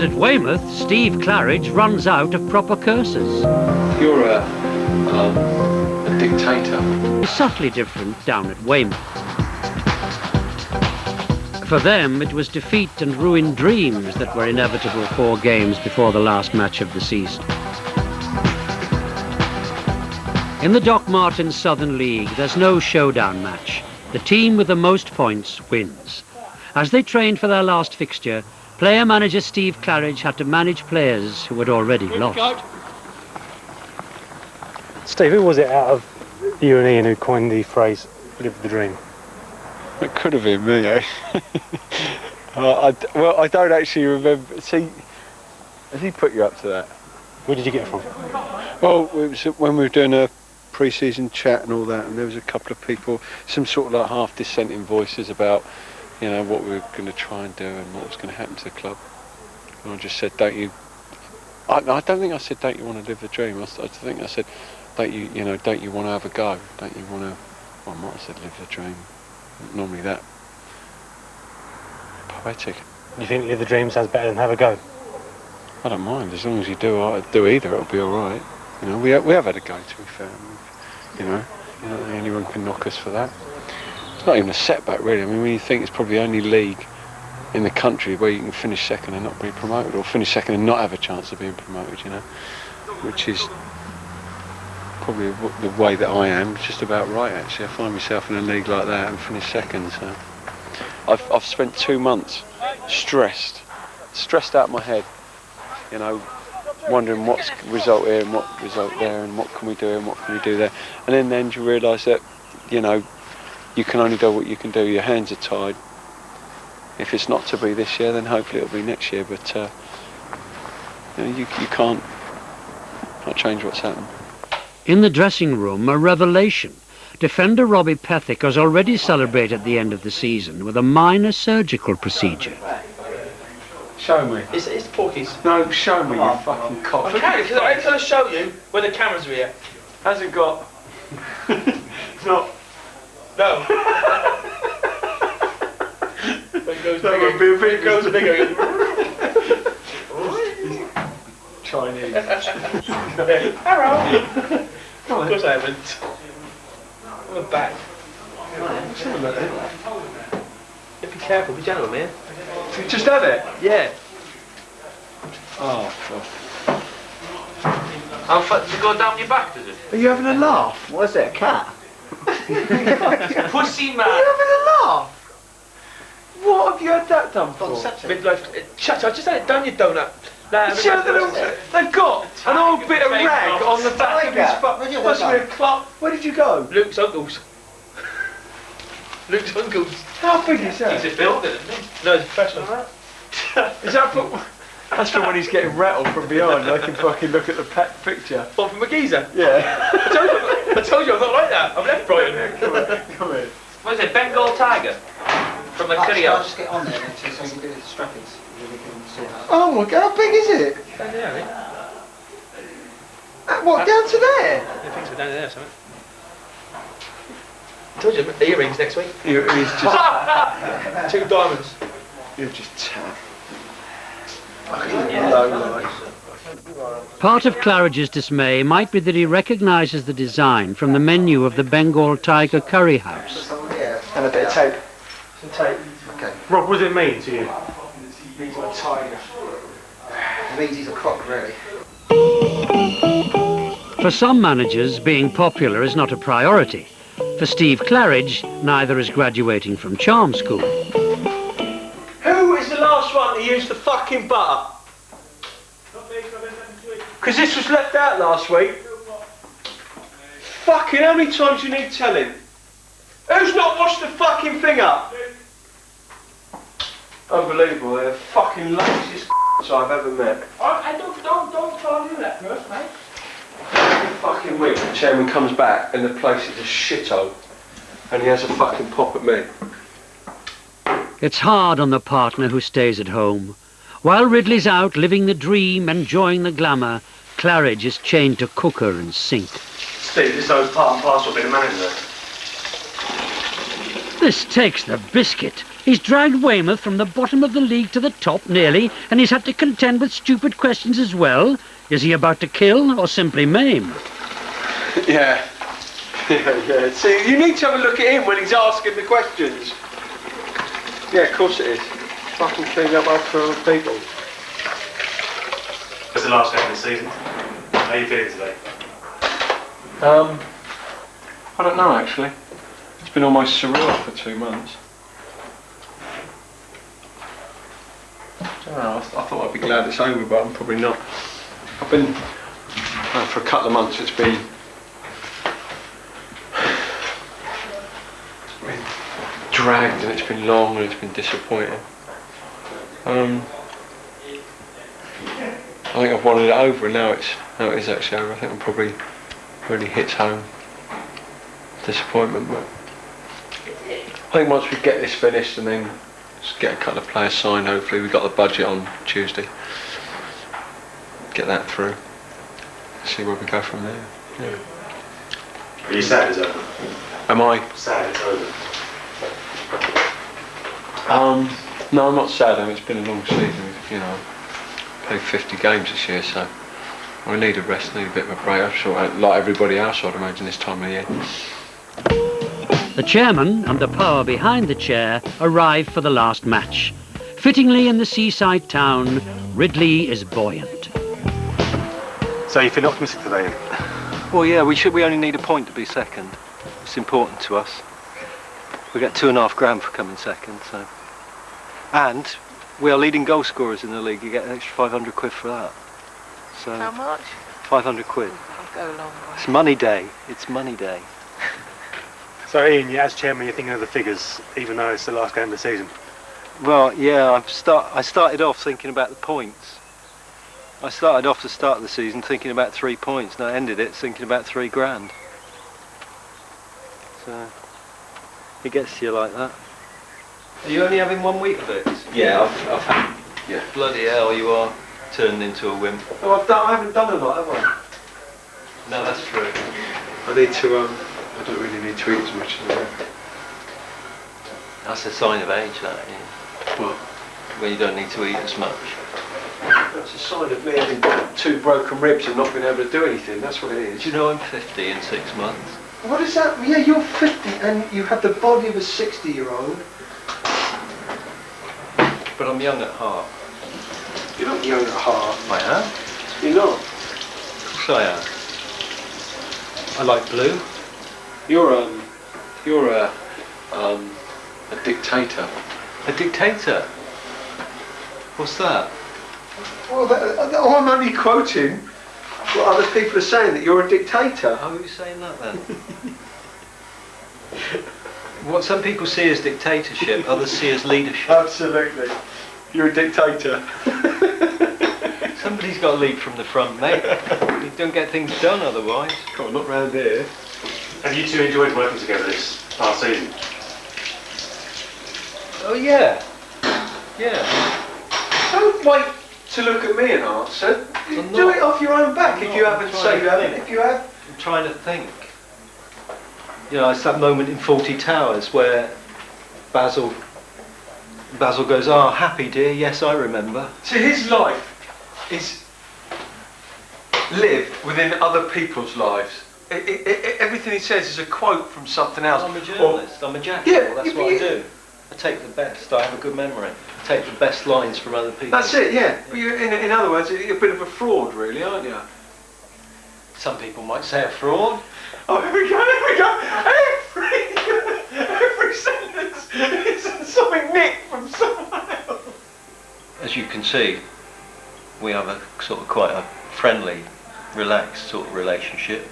And at Weymouth, Steve Claridge runs out of proper curses. You're a dictator. It's subtly different down at Weymouth. For them, it was defeat and ruined dreams that were inevitable 4 games before the last match of the season. In the Doc Martens Southern League, there's no showdown match. The team with the most points wins. As they trained for their last fixture, player-manager Steve Claridge had to manage players who had already lost. Steve, who was it out of you and Ian who coined the phrase, live the dream? It could have been me, eh? Well, I don't actually remember. See, has he put you up to that? Where did you get it from? Well, it was when we were doing a pre-season chat and all that, and there was a couple of people, some sort of like half dissenting voices about, you know, what we were going to try and do and what was going to happen to the club. And I just said, don't you... I don't think I said, don't you want to live the dream? I think I said, don't you want to have a go? Don't you want to... Well, I might have said live the dream. Normally that poetic. You think live the dream sounds better than have a go? I don't mind, as long as you do either, it'll be all right. You know, we have had a go, to be fair. You know, anyone can knock us for that. It's not even a setback, really. I mean, when you think it's probably the only league in the country where you can finish second and not be promoted, or finish second and not have a chance of being promoted, you know, which is probably the way that I am, just about right, actually. I find myself in a league like that and finish second, so. I've spent 2 months stressed out of my head, you know, wondering what's result here and what result there and what can we do and what can we do there. And in the end you realise that, you know, you can only do what you can do. Your hands are tied. If it's not to be this year, then hopefully it'll be next year, but you know, you can't change what's happened. In the dressing room, a revelation. Defender Robbie Pethick has already celebrated the end of the season with a minor surgical procedure. Show me. It's Porky's. No, show me, you fucking cock. I can, because I'm going to show you when the cameras are here. Hasn't got... Not... No. It goes bigger. It goes bigger. Chinese. Hello. Of course I haven't. I'm back. Be careful, be gentle, man. You just had it? Yeah. Oh, fuck. How far does it go down your back, does it? Are you having a laugh? What is it, a cat? Pussy man. Are you having a laugh? What have you had that done for? Midlife. Shut up, I just had it down your donut. Nah, they've got an old bit of rag on the back of his foot. Must have been a clock. Where did you go? Luke's uncle's. Luke's uncle's. How big is that? He's a builder, isn't he? No, he's a professional. Is that for... That's for when he's getting rattled from behind. I can fucking look at the picture. What, from a geezer? Yeah. I told you I'm not like that. I've left Brighton. Come in. What is it, Bengal tiger? From the curry house. I'll just get on there so you can do the strappings. Oh my god, how big is it? Down there, I think. What, down to there? I think so, down there, something. I told you, the earrings next week. He's just... 2 diamonds. You're just tough. Part of Claridge's dismay might be that he recognises the design from the menu of the Bengal Tiger Curry House. And a bit of tape. Some tape. Okay. Rob, what does it mean to you? He's a tiger. It means he's a croc, really. For some managers, being popular is not a priority. For Steve Claridge, neither is graduating from charm school. Who is the last one to use the fucking butter? Because this was left out last week. Fucking how many times you need telling? Who's not washed the fucking thing up? Unbelievable, they're the fucking laziest I've ever met. Don't try and do that first, mate. Every fucking week the chairman comes back and the place is a shithole and he has a fucking pop at me. It's hard on the partner who stays at home. While Ridley's out living the dream, enjoying the glamour, Claridge is chained to cooker and sink. Steve, this is part and parcel of being a manager. This takes the biscuit. He's dragged Weymouth from the bottom of the league to the top, nearly, and he's had to contend with stupid questions as well. Is he about to kill or simply maim? Yeah. Yeah. See, you need to have a look at him when he's asking the questions. Yeah, of course it is. Fucking clean up after other people. It's the last game of the season. How are you feeling today? I don't know actually. It's been almost surreal for 2 months. I don't know, I thought I'd be glad it's over, but I'm probably not. I've been, for a couple of months it's been dragged and it's been long and it's been disappointing. I think I've wanted it over and now it is actually over. I think I'm probably really hits home. Disappointment, but I think once we get this finished and then just get a couple of players signed, hopefully we've got the budget on Tuesday. Get that through. See where we go from there. Yeah. Are you sad it's over? Am I? Sad it's over. No, I'm not sad. I mean, it's been a long season. You know, played 50 games this year, so I need a rest, need a bit of a break. I'm sure, like everybody else, I'd imagine this time of year. The chairman and the power behind the chair arrive for the last match. Fittingly in the seaside town, Ridley is buoyant. So you feel optimistic today? Well, yeah, we only need a point to be second. It's important to us. We get £2.5 grand for coming second, so. And we are leading goal scorers in the league. You get an extra 500 quid for that. So. How much? 500 quid. I'll go a long way. It's money day. It's money day. So Ian, as chairman, you're thinking of the figures, even though it's the last game of the season. Well, yeah, I started off thinking about the points. I started off the start of the season thinking about 3 points, and I ended it thinking about 3 grand. So it gets to you like that. Are you only having 1 week of it? Yeah, I've had. Yeah. Bloody hell, you are turned into a wimp. Oh, I haven't done a lot, have I? No, that's true. I need to. I don't really need to eat as much as I do. That's a sign of age, that, yeah. Well, When you don't need to eat as much. that's a sign of me having 2 broken ribs and not being able to do anything. That's what it is. Do you know I'm 50 in 6 months? What is that? Yeah, you're 50 and you have the body of a 60-year-old. But I'm young at heart. You're not young at heart. I am? You're not. Of course I am. I like blue. You're a dictator. A dictator? What's that? Well, I'm only quoting what other people are saying, that you're a dictator. How are you saying that then? What some people see as dictatorship, others see as leadership. Absolutely. You're a dictator. Somebody's got to lead from the front, mate. You don't get things done otherwise. Come on, not round here. Have you two enjoyed working together this past season? Oh yeah. Yeah. Don't wait to look at me and answer. I'm Do not. it off your own back I'm if not. you I'm haven't. trying Say to you haven't. think. If you have. I'm trying to think. You know, it's that moment in 40 Towers where Basil goes, "Oh, happy dear, yes, I remember." See, his life is lived within other people's lives. Everything he says is a quote from something else. I'm a journalist, I'm a jackal, Yeah, that's yeah, what I yeah. do. I take the best, I have a good memory. I take the best lines from other people. That's it, yeah. But in other words, you're a bit of a fraud, really, aren't you? Some people might say a fraud. Oh, here we go. Every sentence is something nicked from someone else. As you can see, we have a sort of quite a friendly, relaxed sort of relationship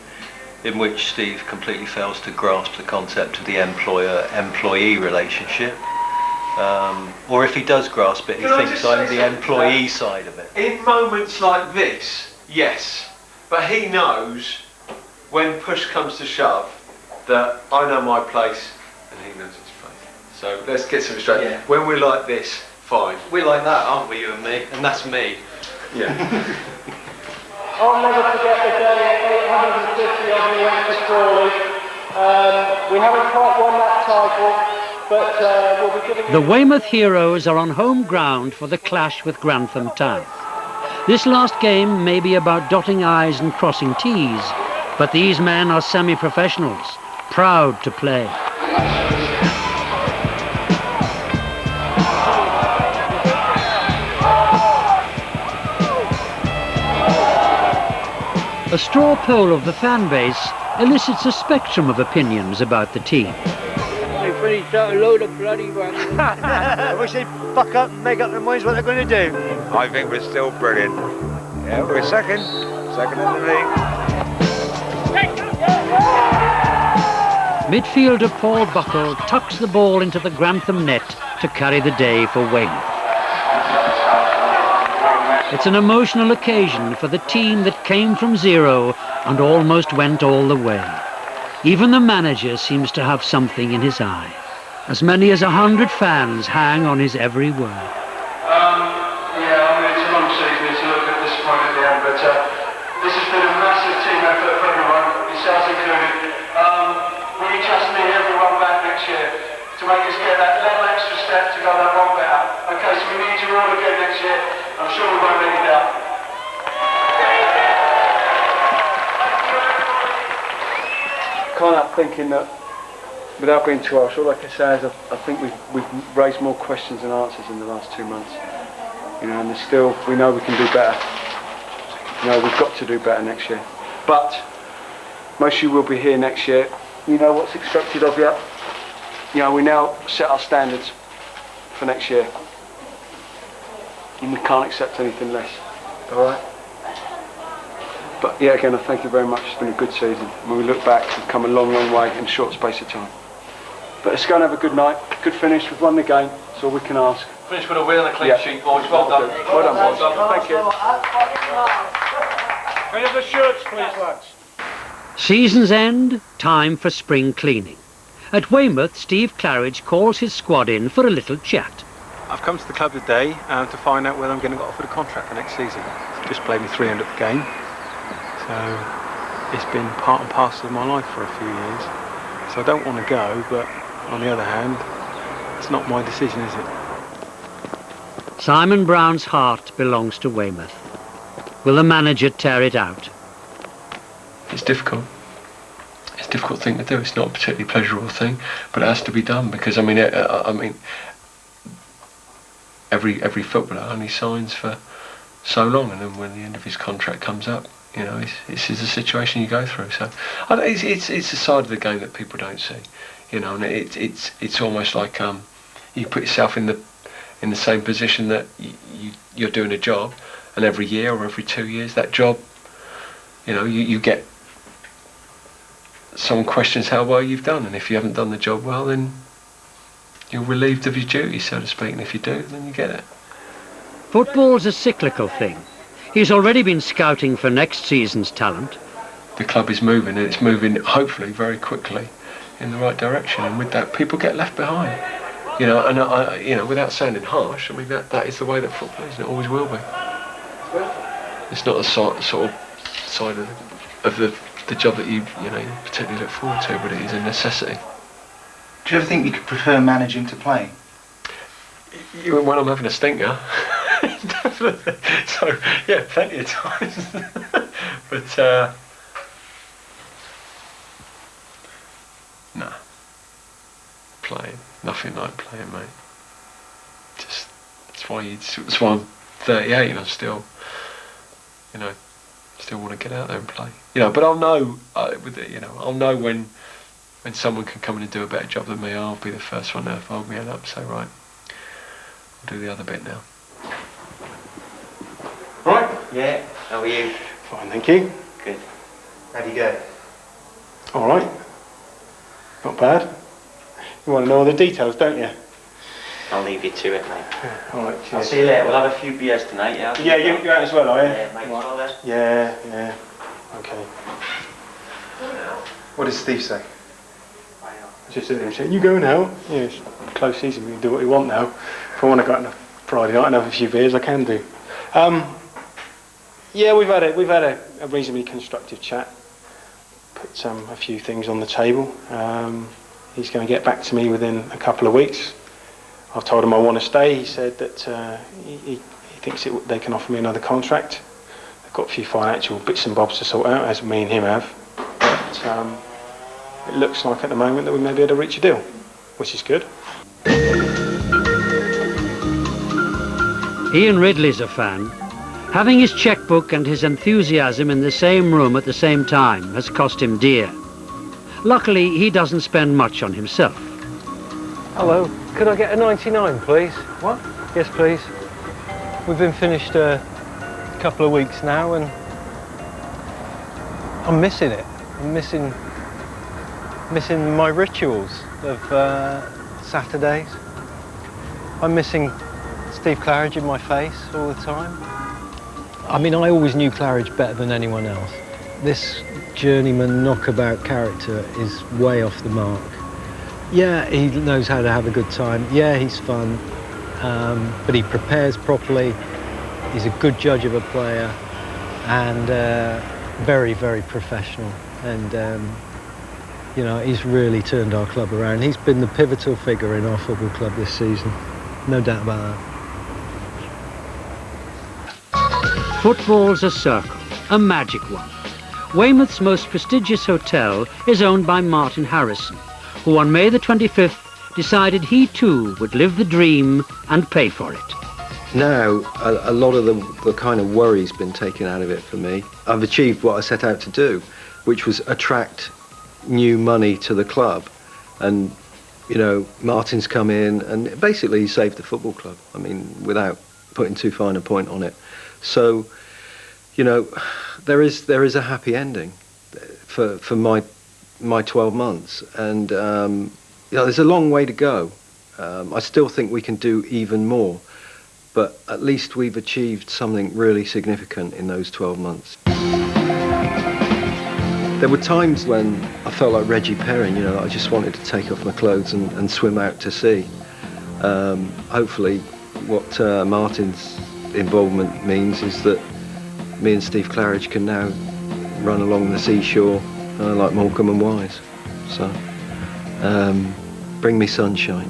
in which Steve completely fails to grasp the concept of the employer-employee relationship. Or if he does grasp it, he Can I thinks just I'm say the something employee to side of it. In moments like this, yes, but he knows when push comes to shove that I know my place and he knows his place. So let's get something straight. Yeah. When we're like this, fine. We're like that, aren't we, you and me? And that's me. Yeah. I'll never forget the day 850 of you went to Crawley. We haven't quite won that title, but we'll be giving The Weymouth heroes are on home ground for the clash with Grantham Town. This last game may be about dotting I's and crossing T's, but these men are semi-professionals, proud to play. A straw poll of the fan base elicits a spectrum of opinions about the team. They finished out a load of bloody ones. I wish they'd fuck up and make up their minds what they're going to do. I think we're still brilliant. Yeah, we're second in the league. Midfielder Paul Buckle tucks the ball into the Grantham net to carry the day for Weymouth. It's an emotional occasion for the team that came from zero and almost went all the way. Even the manager seems to have something in his eye. As many as 100 fans hang on his every word. Yeah, I mean, it's a long season, it's a little bit disappointing at the end, but this has been a massive team effort for everyone, yourselves included. Will you trust me, everyone back next year, to make us get that little extra step to go that one better? Okay, so we need you all again next year. I'm sure we won't let you down. Can't help thinking that, without being too harsh, all I can say is I think we've raised more questions than answers in the last 2 months. You know, and there's still, we know we can do better. You know, we've got to do better next year. But most of you will be here next year. You know what's expected of you. You know, we now set our standards for next year. And we can't accept anything less. All right? But yeah, again, I thank you very much. It's been a good season. When we look back, we've come a long, long way in a short space of time. But let's go and have a good night. Good finish. We've won the game. That's all we can ask. Finish with a win and a clean sheet, boys. Well done. Well done, boys. Thank you. Can I have the shirts, please, lads? Season's end, time for spring cleaning. At Weymouth, Steve Claridge calls his squad in for a little chat. I've come to the club today to find out whether I'm going to get offered a contract for next season. Just played me 300th game, so it's been part and parcel of my life for a few years. So I don't want to go, but on the other hand, it's not my decision, is it? Simon Brown's heart belongs to Weymouth. Will the manager tear it out? It's difficult. It's a difficult thing to do. It's not a particularly pleasurable thing, but it has to be done because I mean, every footballer only signs for so long, and then when the end of his contract comes up, you know, this is the situation you go through. So it's a side of the game that people don't see, you know, and it's almost like you put yourself in the same position that you're doing a job, and every year or every 2 years that job, you know, you get someone questions how well you've done, and if you haven't done the job well, then you're relieved of your duty, so to speak, and if you do, then you get it. Football's a cyclical thing. He's already been scouting for next season's talent. The club is moving, and it's moving hopefully very quickly in the right direction, and with that people get left behind, you know, and you know, without sounding harsh, I mean that is the way that football is, and it always will be. It's not a sort of side of the job that you particularly look forward to, but it is a necessity. Do you ever think you could prefer managing to playing? When I'm having a stinker, definitely. So yeah, plenty of times. But nah, playing, nothing like playing, mate. Just that's why I'm 38 and I still, you know, still want to get out there and play. You know, but I'll know I'll know when someone can come in and do a better job than me. I'll be the first one to hold my hand up and say, right, I'll do the other bit now. Right? Yeah. How are you? Fine, thank you. Good. How'd you go? All right. Not bad. You want to know all the details, don't you? I'll leave you to it, mate. All right, cheers. I'll see you later. We'll have a few beers tonight, yeah? Yeah, you're out as well, are you? Yeah, mate. Well then. Yeah. Okay. What did Steve say? Just sitting there saying, you going out? Yeah, it's close season, we can do what we want now. If I want to go out on a Friday night and have a few beers, I can do. Yeah, we've had a reasonably constructive chat. Put a few things on the table. He's going to get back to me within a couple of weeks. I've told him I want to stay. He said that he thinks they can offer me another contract. They've got a few financial bits and bobs to sort out, as me and him have. But it looks like at the moment that we may be able to reach a deal, which is good. Ian Ridley's a fan. Having his checkbook and his enthusiasm in the same room at the same time has cost him dear. Luckily, he doesn't spend much on himself. Hello, could I get a 99, please? What? Yes, please. We've been finished a couple of weeks now, and I'm missing it. I'm missing my rituals of Saturdays. I'm missing Steve Claridge in my face all the time. I mean, I always knew Claridge better than anyone else. This journeyman knockabout character is way off the mark. Yeah, he knows how to have a good time. Yeah, he's fun, but he prepares properly. He's a good judge of a player, and very, very professional. And you know, he's really turned our club around. He's been the pivotal figure in our football club this season, no doubt about that. Football's a circle, a magic one. Weymouth's most prestigious hotel is owned by Martin Harrison, who on May the 25th decided he too would live the dream and pay for it. Now, a lot of the kind of worry's been taken out of it for me. I've achieved what I set out to do, which was attract new money to the club. And, you know, Martin's come in and basically saved the football club. I mean, without putting too fine a point on it. So, you know, there is a happy ending for my 12 months, and you know, there's a long way to go. I still think we can do even more, but at least we've achieved something really significant in those 12 months. There were times when I felt like Reggie Perrin, you know, I just wanted to take off my clothes and swim out to sea. Hopefully what Martin's involvement means is that me and Steve Claridge can now run along the seashore like Morecambe and Wise. So, bring me sunshine.